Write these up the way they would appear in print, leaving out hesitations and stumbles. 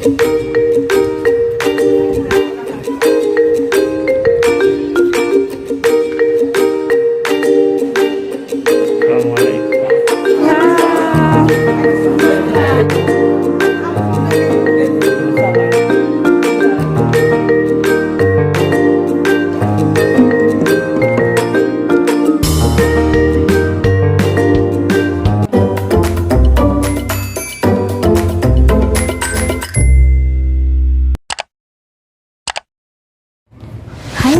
Hai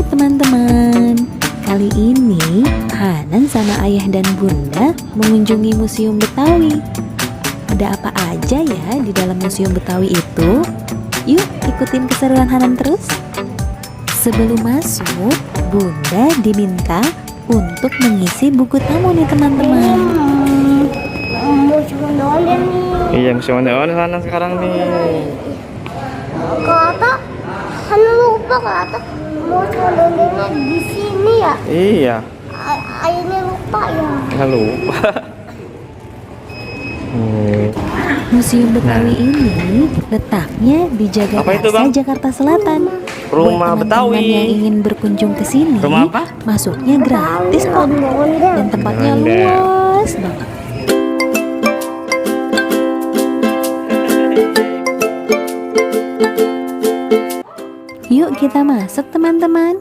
teman-teman, kali ini Hanan sama ayah dan bunda mengunjungi Museum Betawi. Ada apa aja ya di dalam Museum Betawi itu? Yuk ikutin keseruan Hanan terus. Sebelum masuk, bunda diminta untuk mengisi buku tamu nih teman-teman. Museum ondel nih. Iya, museum ondel sana sekarang nih. Kata, Hanan lupa kata museum ondelnya di sini ya. Iya. Ayahnya lupa ya. Nggak lupa. Museum Betawi ini letaknya di Jagakarsa, Jakarta Selatan. Rumah Buat Betawi. teman-teman yang ingin berkunjung ke sini, Rumah apa? masuknya gratis kok. Dan tempatnya Ondel. luas banget. Yuk kita masuk teman-teman.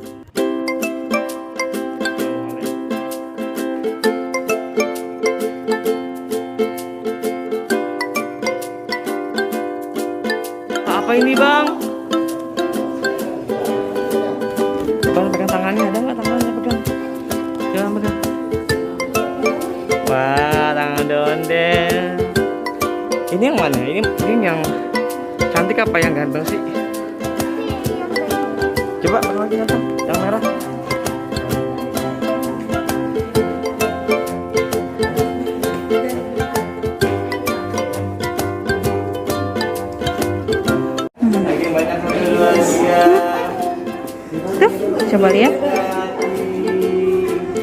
Apa ini bang? Bang pegang tangannya, ada nggak tangannya pegang? Jangan pegang. Wah, tangan ondel. Ini yang mana? Ini yang cantik apa yang ganteng sih? Coba pegang lagi ganteng, yang merah. Tuh, coba lihat.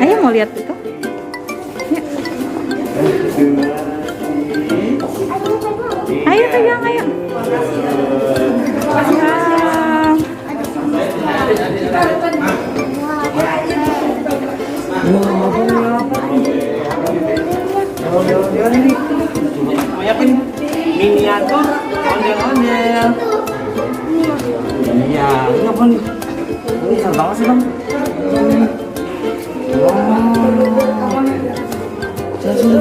Ayo mau lihat itu. Yuk. Ayo pegang, ayo. Pegang. Ondel-ondel ini. Banyak ini. Miniatur ondel-ondel. Iya, ini apa nih? Ini besar banget sih bang. Sini.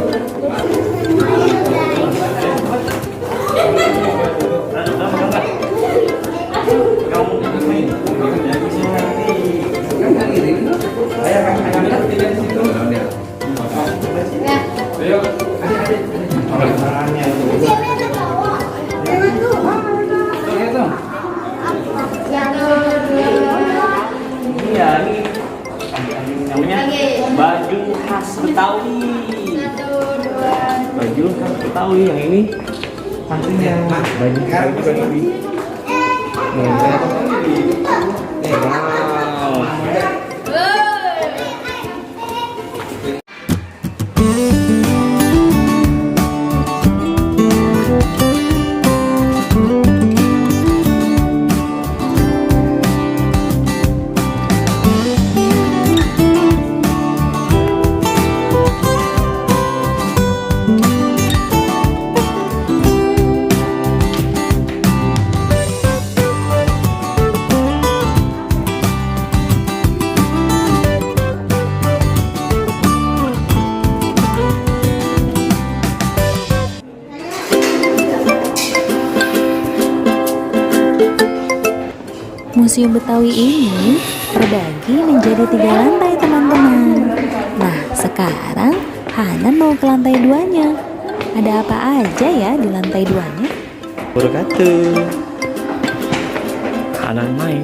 Iya, ini namanya baju khas Betawi. Baju khas Betawi yang ini pastinya baju Betawi juga ini. Wow. Museum Betawi ini terbagi menjadi 3 lantai teman-teman. Nah sekarang Hanan mau ke lantai 2-nya. Ada apa aja ya di lantai 2-nya? Wabarakatuh. Hanan main.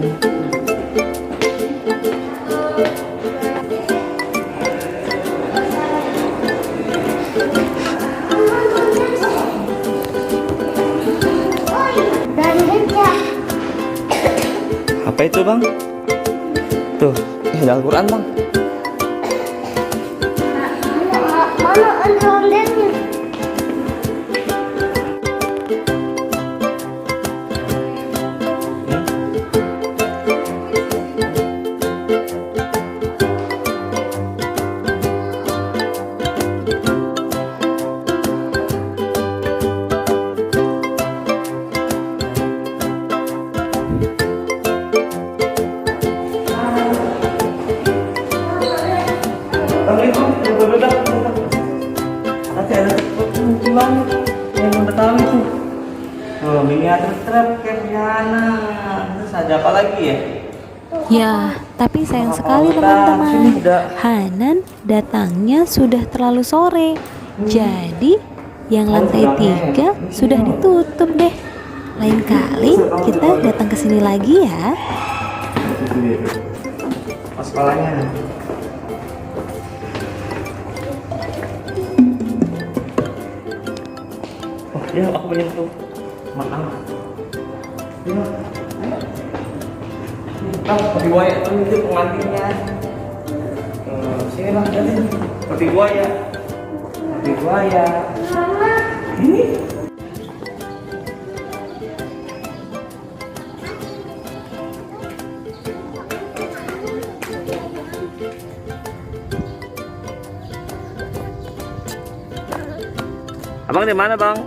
Apa itu bang? Tuh, ada Al-Quran bang. Mana ondel-ondelnya? truk terus ada apa lagi ya? Ya, tapi sayang sekali Sini teman-teman. udah. Hanan datangnya sudah terlalu sore. Jadi, yang lantai 3 sudah ditutup deh. Lain kali kita datang ke sini lagi ya. Pas kepalanya. Oh ya, aku menyentuh. Maaf. Ya. Kopi buaya tuh itu pengantinnya. Sini lah, jadi kopi buaya. Kopi buaya. Ini. Abang di mana, Bang?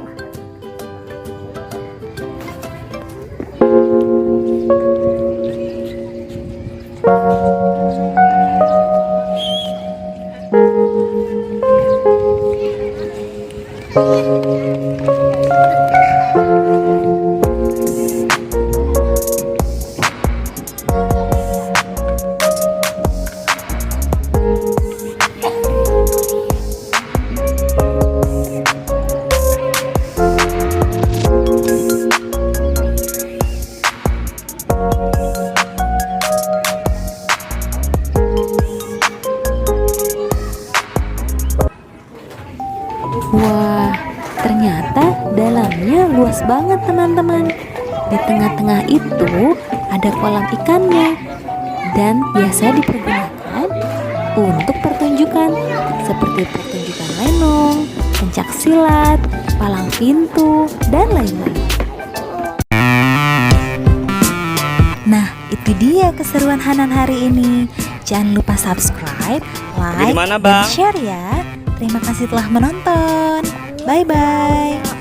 Wah, ternyata dalamnya luas banget teman-teman. Di tengah-tengah itu ada kolam ikannya dan biasa dipergunakan untuk pertunjukan seperti pertunjukan lenong, pencak silat, palang pintu, dan lain-lain. Nah, itu dia keseruan Hanan hari ini. Jangan lupa subscribe, like, Di mana, dan Bang? share ya. Terima kasih telah menonton. Bye-bye.